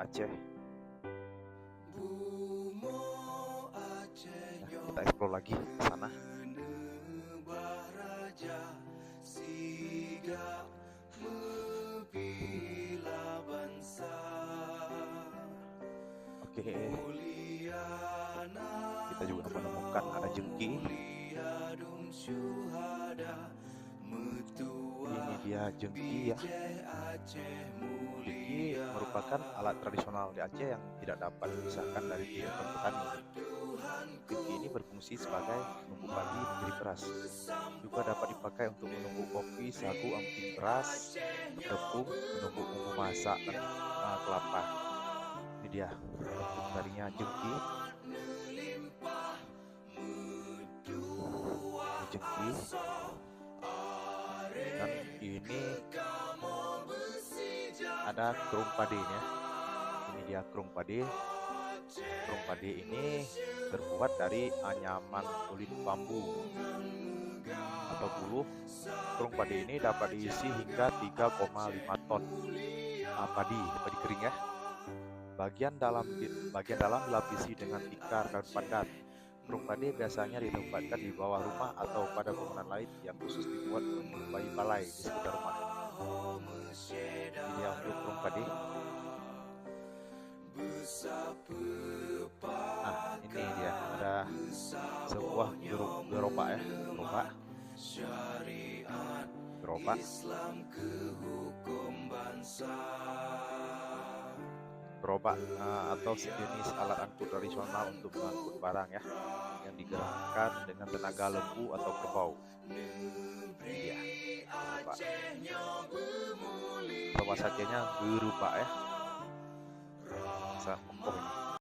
Aceh. Nah, kita explore lagi ke sana. Oke, kita juga menemukan ada jengki. Ini dia jengki ya. Jengki merupakan alat tradisional di Aceh yang tidak dapat dipisahkan dari kehidupan petani. Jengki ini berfungsi sebagai penumbuk padi menjadi beras. Juga dapat dipakai untuk menumbuk kopi, sagu, amping beras, tepung, menumbuk bumbu masak dan kelapa. Ini dia bentuk darinya jengki. Ini jengki. Dan ini ada kerung padi ya. Ini dia kerung padi. Kerung padi ini terbuat dari anyaman kulit bambu atau buluh. Kerung padi ini dapat diisi hingga 3,5 ton padi kering ya. Bagian dalam dilapisi dengan tikar daun pandan. Kerung padi biasanya ditempatkan di bawah rumah atau pada bangunan lain yang khusus dibuat menyerupai balai di sekitar rumah. Ini dia untuk kerung padi. Nah, ini dia ada sebuah gerobak ya, gerobak. Gerobak atau sejenis alat angkut tradisional untuk mengangkut barang ya, yang digerakkan dengan tenaga lembu atau kerbau. Ini dia gerobak. Bahasa Acehnya gerobak ya, bahasa Mongkong ini.